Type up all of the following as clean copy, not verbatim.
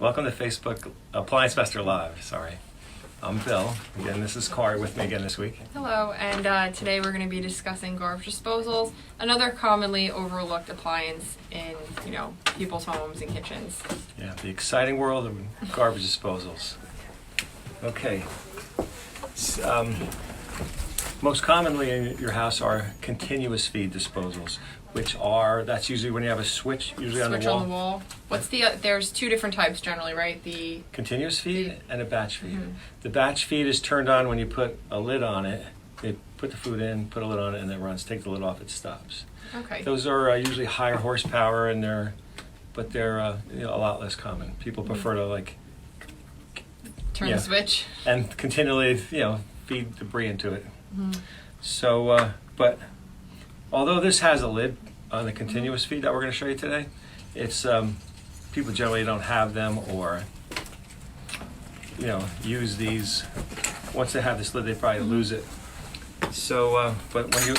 Welcome to Facebook Appliance Master Live. Sorry. I'm Bill. Again, this is Kari with me again this week. Hello, and today we're going to be discussing garbage disposals, another commonly overlooked appliance in, people's homes and kitchens. Yeah, the exciting world of garbage disposals. Okay. Most commonly in your house are continuous feed disposals, that's usually when you have a switch, usually Switch on the wall. What's there's two different types generally, right? The continuous feed and a batch feed. Mm-hmm. The batch feed is turned on when you put a lid on it. You put the food in, put a lid on it, and it runs. Take the lid off, it stops. Okay. Those are usually higher horsepower, and they're a lot less common. People prefer to Turn the switch and continually feed debris into it. Mm-hmm. So, but although this has a lid on the continuous feed that we're going to show you today, it's people generally don't have them or use these. Once they have this lid, they probably lose it. So, but when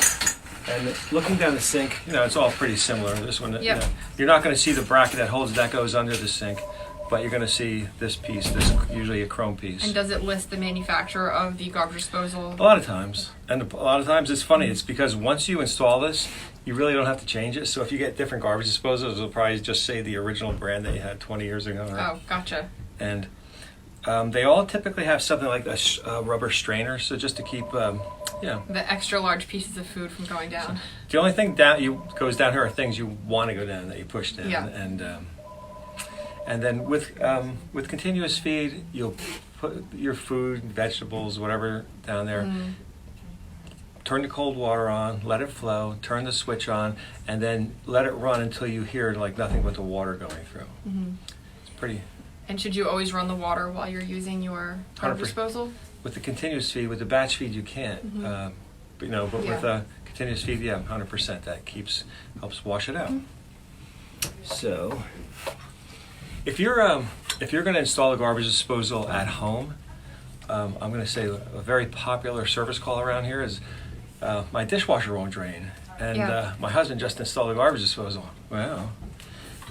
looking down the sink, it's all pretty similar. This one, yep. You're not going to see the bracket that holds that goes under the sink, but you're going to see this piece. This is usually a chrome piece. And does it list the manufacturer of the garbage disposal? A lot of times. And a lot of times it's funny. It's because once you install this, you really don't have to change it. So if you get different garbage disposals, it'll probably just say the original brand that you had 20 years ago. Oh, gotcha. And they all typically have something like a rubber strainer, so just to keep, the extra large pieces of food from going down. So the only thing goes down here are things you want to go down that you push down. Yeah. And then with continuous feed, you'll put your food, vegetables, whatever down there. Mm. Turn the cold water on, let it flow, turn the switch on, and then let it run until you hear nothing but the water going through. Mm-hmm. It's pretty. And should you always run the water while you're using your garbage disposal? With the continuous feed, with the batch feed, you can't. Mm-hmm. But with a continuous feed, 100%. That helps wash it out. Mm-hmm. So, if you're going to install a garbage disposal at home, I'm going to say a very popular service call around here is my dishwasher won't drain, and my husband just installed a garbage disposal. Well,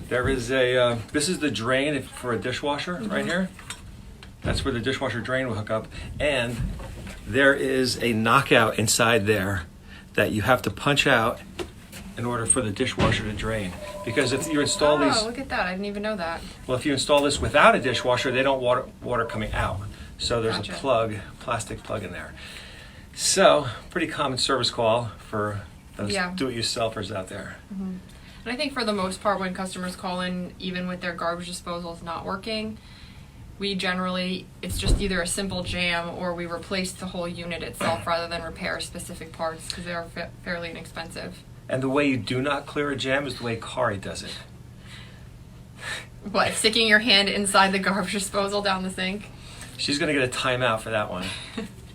there is this is the drain for a dishwasher right here. That's where the dishwasher drain will hook up, and there is a knockout inside there that you have to punch out in order for the dishwasher to drain. Because if you install these... Oh, look at that. I didn't even know that. Well, if you install this without a dishwasher, they don't want water coming out. So there's Gotcha. a plastic plug in there. So, pretty common service call for those do-it-yourselfers out there. Mm-hmm. And I think for the most part, when customers call in, even with their garbage disposals not working, it's just either a simple jam or we replace the whole unit itself rather than repair specific parts because they are fairly inexpensive. And the way you do not clear a jam is the way Kari does it. What, sticking your hand inside the garbage disposal down the sink? She's going to get a timeout for that one.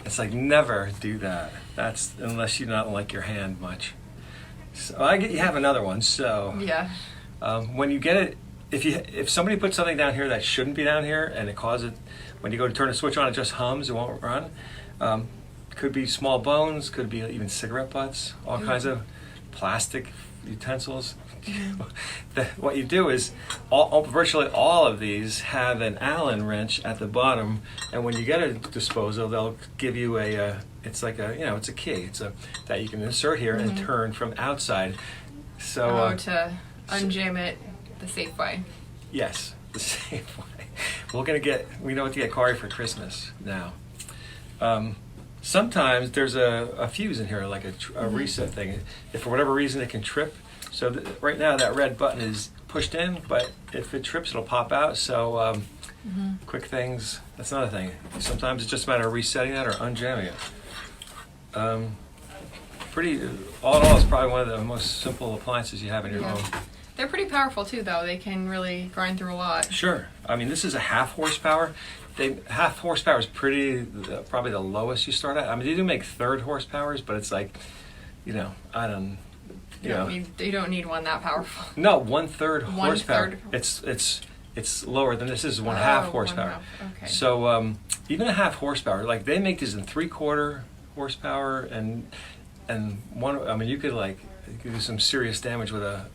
It's never do that. That's unless you don't like your hand much. So you have another one. So yeah. When you get it, if somebody puts something down here that shouldn't be down here and it causes it, when you go to turn the switch on, it just hums, it won't run. Could be small bones, could be even cigarette butts, all kinds of plastic utensils. What you do is virtually all of these have an Allen wrench at the bottom, and when you get a disposal, they'll give you it's a key. That you can insert here and turn from outside. So to unjam it the safe way. Yes, the safe way. We know what to get Kari for Christmas now. Sometimes there's a fuse in here, like a reset thing. If for whatever reason it can trip. So right now that red button is pushed in, but if it trips, it'll pop out. So quick things, that's another thing. Sometimes it's just a matter of resetting that or unjamming it. All in all, it's probably one of the most simple appliances you have in your home. They're pretty powerful too, though. They can really grind through a lot. Sure. I mean, this is a half horsepower. Half horsepower is probably the lowest you start at. I mean, they do make third horsepowers, but it's you don't need one that powerful. No, 1/3 horsepower. 1/3. It's lower than this. Is 1/2 horsepower. 1/2. Okay. So even a half horsepower, they make these in 3/4 horsepower and one. I mean, you could do some serious damage with a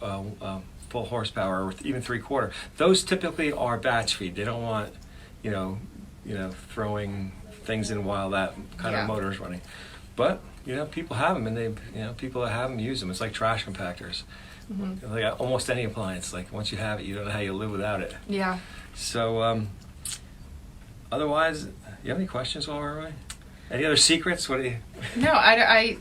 full horsepower or even 3/4. Those typically are batch feed. They don't want, throwing things in while that kind of motor is running. But people have them, and people that have them use them. It's like trash compactors. Mm-hmm. Like almost any appliance. Like once you have it, you don't know how you live without it. Yeah. So, otherwise, you have any questions while we're away? Any other secrets? What do you? No, I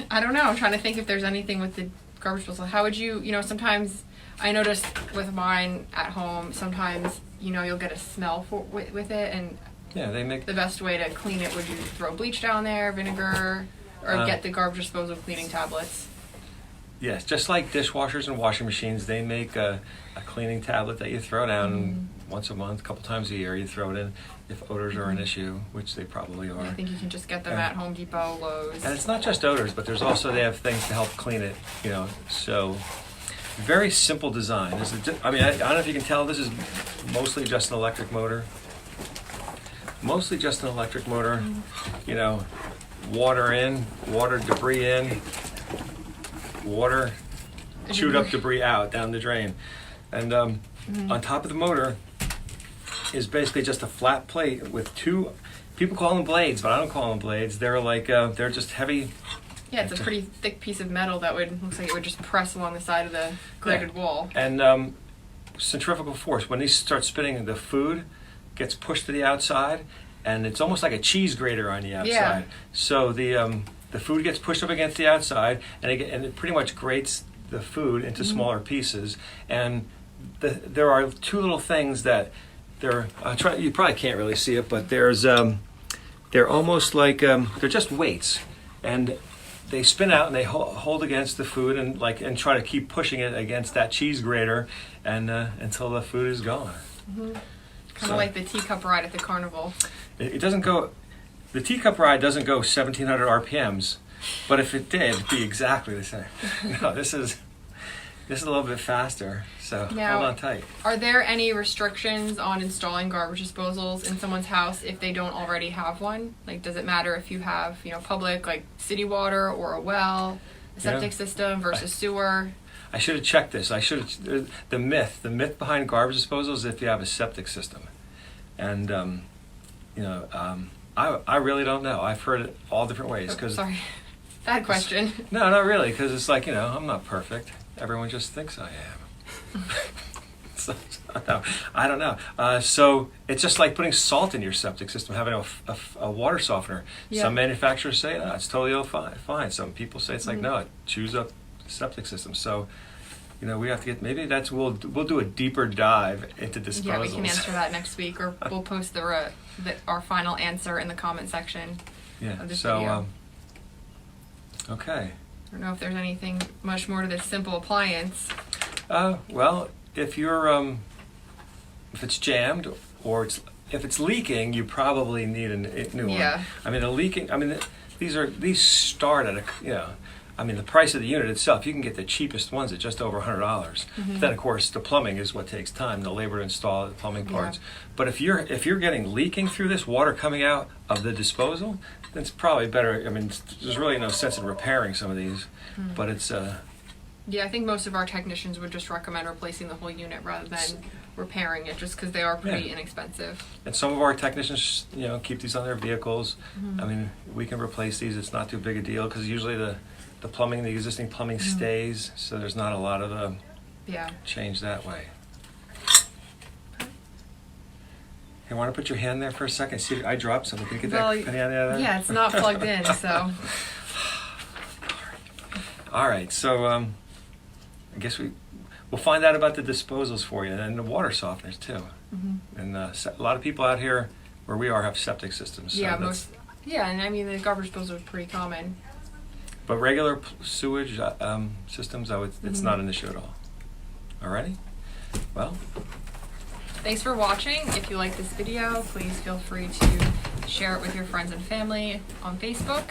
don't know. I'm trying to think if there's anything with the garbage disposal. How would you, sometimes I noticed with mine at home, sometimes, you'll get a smell with it, and Yeah, they make the best way to clean it, would you throw bleach down there, vinegar, or get the garbage disposal cleaning tablets? Yes, just like dishwashers and washing machines, they make a cleaning tablet that you throw down once a month, a couple times a year. You throw it in if odors are an issue, which they probably are. I think you can just get them at Home Depot, Lowe's. And it's not just odors, but there's also, they have things to help clean it, so very simple design. I don't know if you can tell, this is mostly just an electric motor. Mostly just an electric motor, water in, water debris in, water chewed up debris out down the drain. And on top of the motor is basically just a flat plate with two, people call them blades, but I don't call them blades. They're like, they're just heavy. Yeah, it's a pretty thick piece of metal that looks like it would just press along the side of the graded wall. And centrifugal force, when these start spinning, the food gets pushed to the outside, and it's almost like a cheese grater on the outside. Yeah. So the food gets pushed up against the outside, and it pretty much grates the food into smaller pieces. And there are two little things that you probably can't really see it, but they're almost like they're just weights, and they spin out and they hold against the food and try to keep pushing it against that cheese grater and until the food is gone. Mm-hmm. Kind of like the teacup ride at the carnival. It doesn't go. The teacup ride doesn't go 1,700 RPMs, but if it did, it'd be exactly the same. No, this is a little bit faster. So now, hold on tight. Are there any restrictions on installing garbage disposals in someone's house if they don't already have one? Like, does it matter if you have, public, like city water or a well, a septic system versus sewer? I should have checked this. The myth behind garbage disposal is if you have a septic system, and I really don't know. I've heard it all different ways. Sorry, bad question. No, not really, because it's like I'm not perfect. Everyone just thinks I am. So, no, I don't know. So it's just like putting salt in your septic system, having a water softener. Yeah. Some manufacturers say it's totally fine. Some people say it's like no, it chews up the septic system. So we have to get, maybe we'll do a deeper dive into disposals. Yeah, we can answer that next week, or we'll post our final answer in the comment section of this video. Okay. I don't know if there's anything much more to this simple appliance. Well, if if it's jammed or if it's leaking, you probably need a new one. Yeah. These start at the price of the unit itself, you can get the cheapest ones at just over $100. Mm-hmm. Then of course the plumbing is what takes time, the labor to install the plumbing parts. Yeah. But if you're getting leaking through this water coming out of the disposal, then it's probably better. There's really no sense in repairing some of these, but it's Yeah, I think most of our technicians would just recommend replacing the whole unit rather than repairing it, just because they are pretty inexpensive. And some of our technicians, keep these on their vehicles. Mm-hmm. We can replace these. It's not too big a deal because usually the existing plumbing stays, so there's not a lot of change that way. Hey, want to put your hand there for a second? See, I dropped something. Can you get that penny out of there? Yeah, it's not plugged in, so. All right, so I guess we'll find out about the disposals for you and the water softeners too. Mm-hmm. And a lot of people out here where we are have septic systems. So and the garbage disposal is pretty common. But regular sewage systems, it's not an issue at all. Alrighty? Well. Thanks for watching. If you like this video, please feel free to share it with your friends and family on Facebook.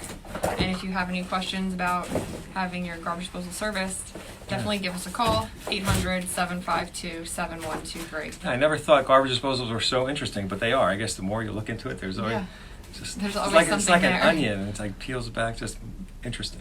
And if you have any questions about having your garbage disposal serviced, definitely give us a call, 800-752-7123. I never thought garbage disposals were so interesting, but they are. I guess the more you look into it, there's always there's always it's like something an there. onion. It's like peels back, just interesting.